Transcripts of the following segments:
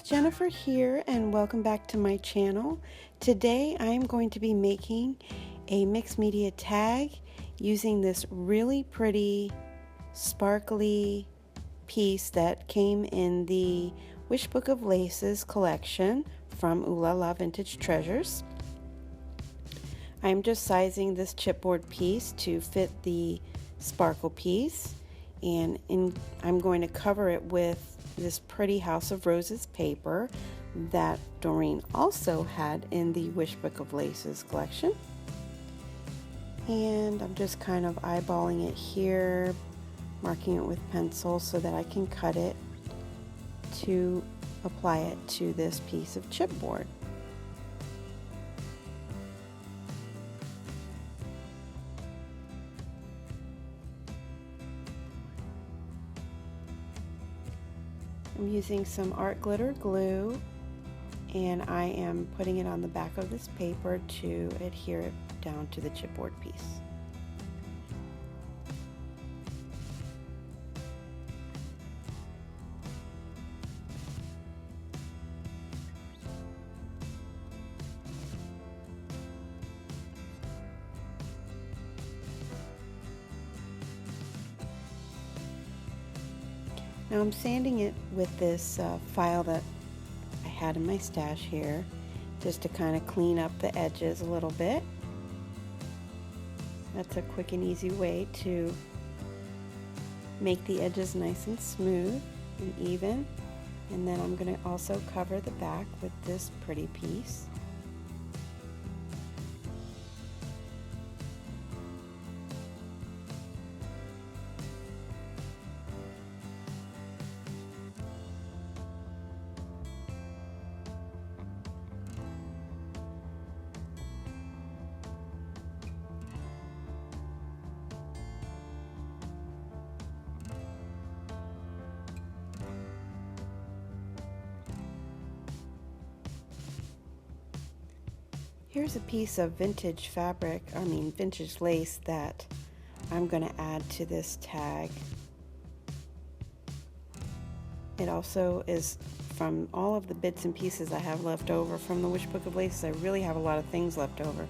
Jennifer here, and welcome back to my channel. Today I'm going to be making a mixed media tag using this really pretty sparkly piece that came in the Wishbook of Laces collection from OohLaLa Vintage Treasures. I'm just sizing this chipboard piece to fit the sparkle piece, and I'm going to cover it with this pretty House of Roses paper that Doreen also had in the Wishbook of Laces collection. And I'm just kind of eyeballing it here, marking it with pencil so that I can cut it to apply it to this piece of chipboard. I'm using some art glitter glue, and I am putting it on the back of this paper to adhere it down to the chipboard piece. Now I'm sanding it with this file that I had in my stash here, just to kind of clean up the edges a little bit. That's a quick and easy way to make the edges nice and smooth and even. And then I'm going to also cover the back with this pretty piece. Here's a piece of vintage vintage lace that I'm going to add to this tag. It also is from all of the bits and pieces I have left over from the Wishbook of Laces. I really have a lot of things left over.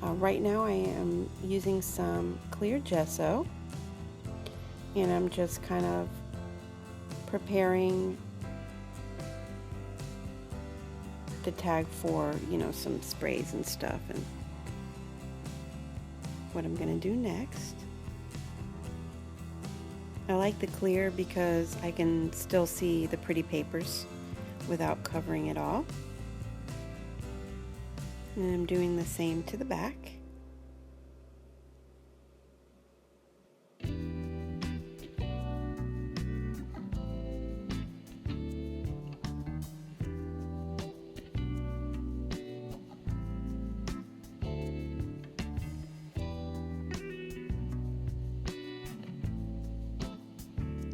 Right now I am using some clear gesso, and I'm just kind of preparing the tag for, some sprays and stuff, and what I'm going to do next. I like the clear because I can still see the pretty papers without covering it all. And I'm doing the same to the back.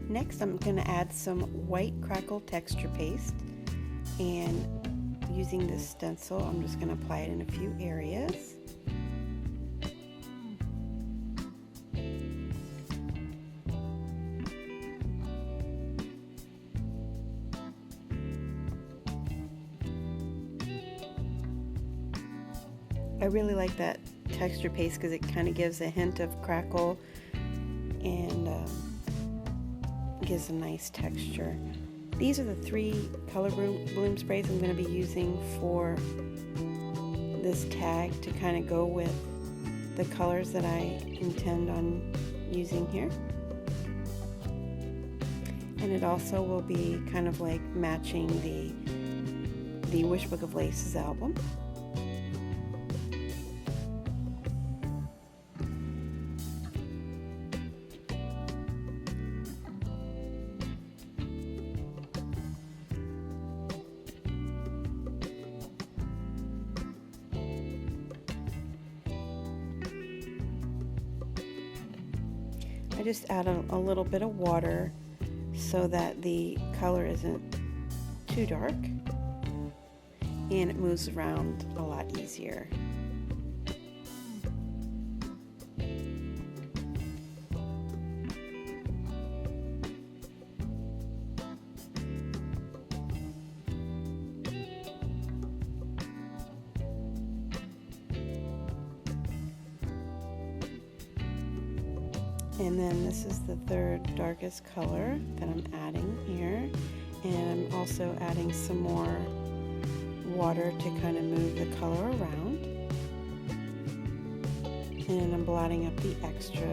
Next, I'm going to add some white crackle texture paste, and using this stencil, I'm just going to apply it in a few areas. I really like that texture paste because it kind of gives a hint of crackle and gives a nice texture. These are the 3 color bloom sprays I'm going to be using for this tag to kind of go with the colors that I intend on using here. And it also will be kind of like matching the Wishbook of Laces album. I just add a little bit of water so that the color isn't too dark, and it moves around a lot easier. And then this is the third darkest color that I'm adding here. And I'm also adding some more water to kind of move the color around. And I'm blotting up the extra.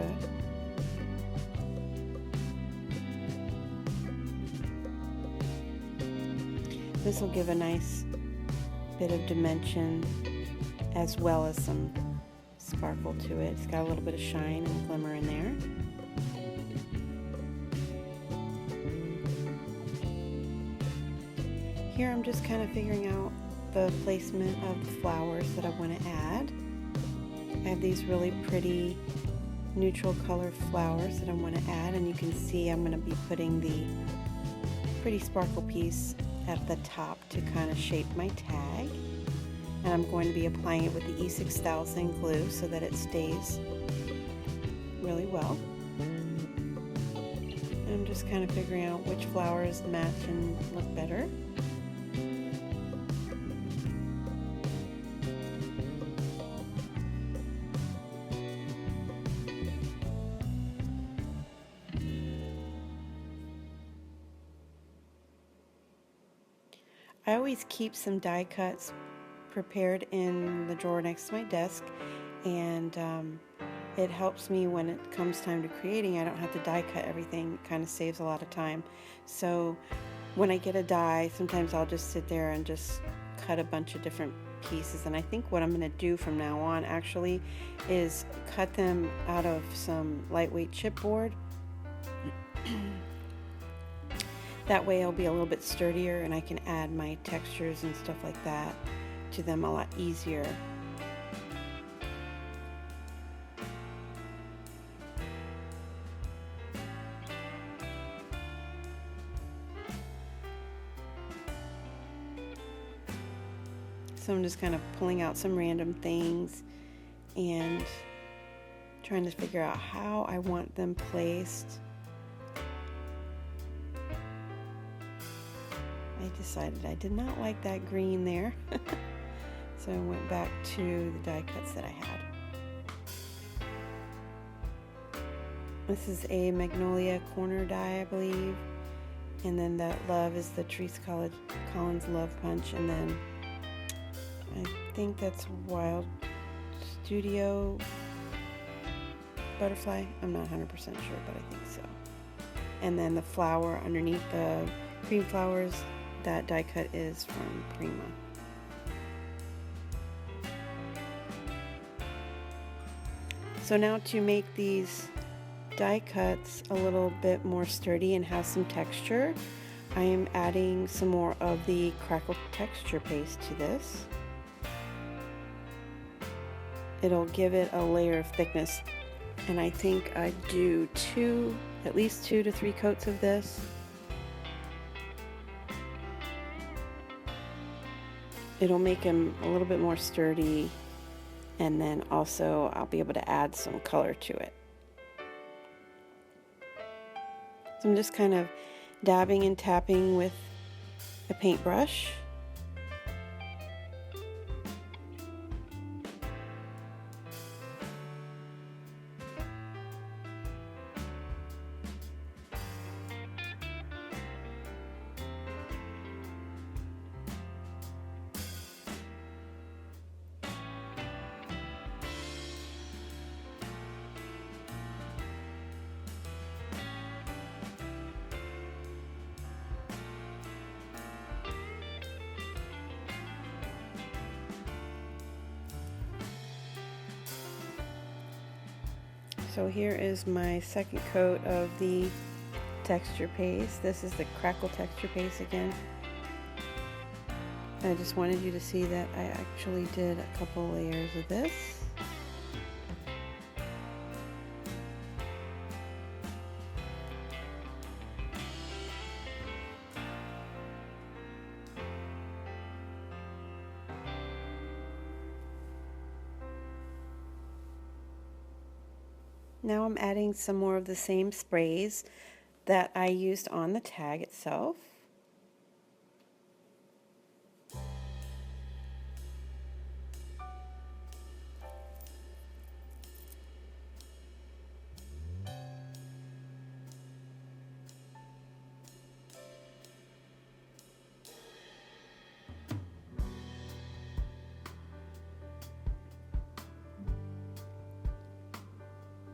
This will give a nice bit of dimension as well as some sparkle to it. It's got a little bit of shine and glimmer in there. Here I'm just kind of figuring out the placement of the flowers that I want to add. I have these really pretty neutral color flowers that I want to add, and you can see I'm going to be putting the pretty sparkle piece at the top to kind of shape my tag. And I'm going to be applying it with the E6000 glue so that it stays really well. And I'm just kind of figuring out which flowers match and look better. I always keep some die cuts prepared in the drawer next to my desk, and it helps me when it comes time to creating. I don't have to die cut everything. It kind of saves a lot of time. So when I get a die, sometimes I'll just sit there and just cut a bunch of different pieces. And I think what I'm going to do from now on actually is cut them out of some lightweight chipboard. That way it'll be a little bit sturdier and I can add my textures and stuff like that to them a lot easier. So I'm just kind of pulling out some random things and trying to figure out how I want them placed. I decided I did not like that green there. So I went back to the die cuts that I had. This is a Magnolia corner die, I believe. And then that love is the Treese Collins Love Punch. And then I think that's Wild Studio Butterfly. I'm not 100% sure, but I think so. And then the flower underneath the cream flowers, that die cut is from Prima. So now to make these die cuts a little bit more sturdy and have some texture, I am adding some more of the crackle texture paste to this. It'll give it a layer of thickness, and I think I do at least 2 to 3 coats of this. It'll make them a little bit more sturdy, and then also I'll be able to add some color to it. So I'm just kind of dabbing and tapping with a paintbrush. So here is my second coat of the texture paste. This is the crackle texture paste again. I just wanted you to see that I actually did a couple layers of this. Now I'm adding some more of the same sprays that I used on the tag itself.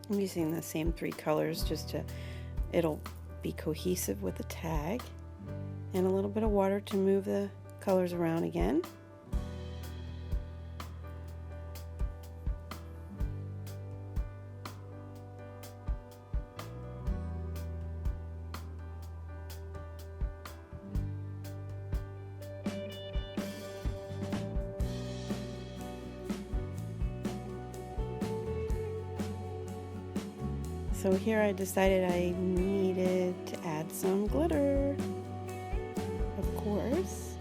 I'm using the same 3 colors just to, it'll be cohesive with the tag, and a little bit of water to move the colors around again. So here I decided I needed to add some glitter, of course.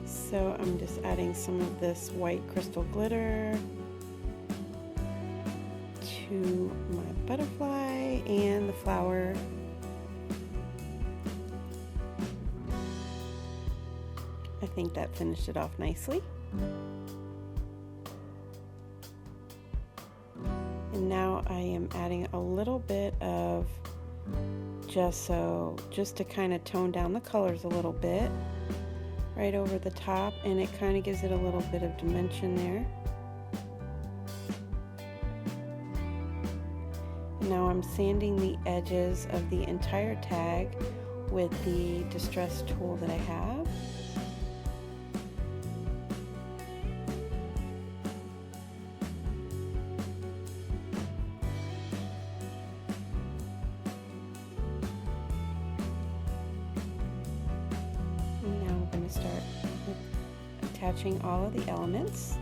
So I'm just adding some of this white crystal glitter to my butterfly and the flower. I think that finished it off nicely. And now I am adding a little bit of gesso just to kind of tone down the colors a little bit right over the top, and it kind of gives it a little bit of dimension there. And now I'm sanding the edges of the entire tag with the distress tool that I have. Start attaching all of the elements.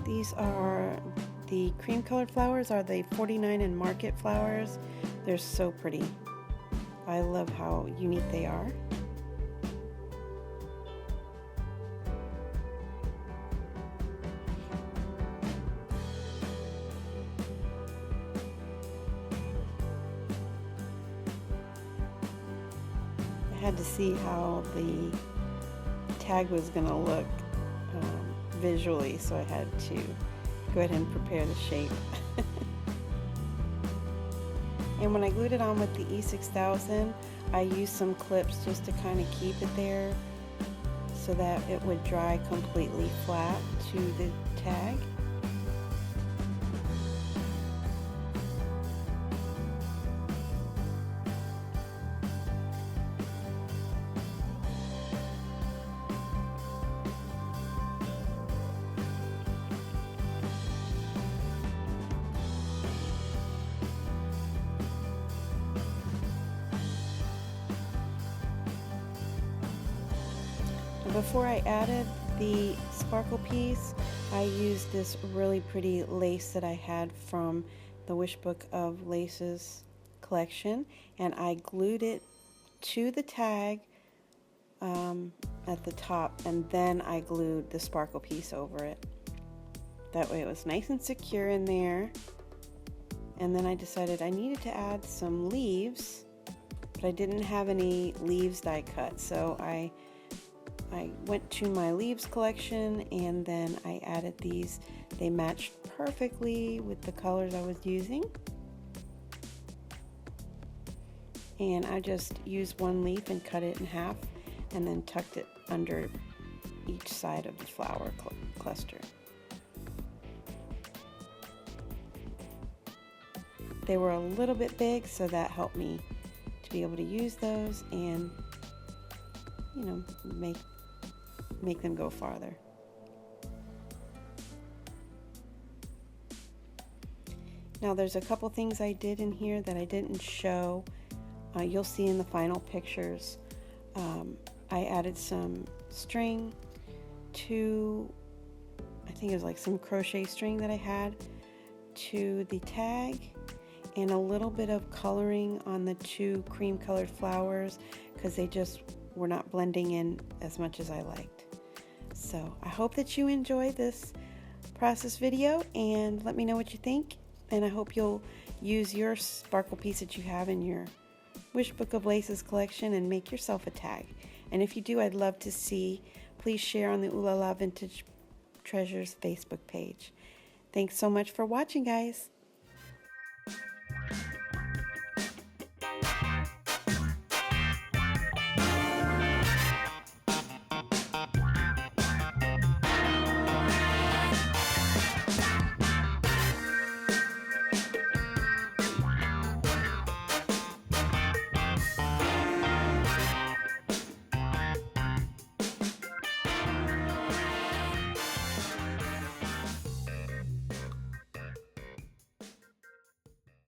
These are the cream colored flowers, are the 49 and Market flowers. They're so pretty. I love how unique they are. I had to see how the tag was going to look visually, so I had to go ahead and prepare the shape. And when I glued it on with the E6000, I used some clips just to kind of keep it there so that it would dry completely flat to the tag. Before I added the sparkle piece, I used this really pretty lace that I had from the Wishbook of Laces Collection, and I glued it to the tag at the top, and then I glued the sparkle piece over it. That way it was nice and secure in there. And then I decided I needed to add some leaves, but I didn't have any leaves die cut, so I went to my leaves collection and then I added these. They matched perfectly with the colors I was using. And I just used one leaf and cut it in half and then tucked it under each side of the flower cluster. They were a little bit big, so that helped me to be able to use those and, you know, make them go farther. Now there's a couple things I did in here that I didn't show. You'll see in the final pictures. I added some string to, I think it was like some crochet string that I had, to the tag, and a little bit of coloring on the 2 cream colored flowers because they just were not blending in as much as I liked. So I hope that you enjoyed this process video and let me know what you think. And I hope you'll use your sparkle piece that you have in your Wishbook of Laces collection and make yourself a tag. And if you do, I'd love to see. Please share on the OohLaLa Vintage Treasures Facebook page. Thanks so much for watching, guys.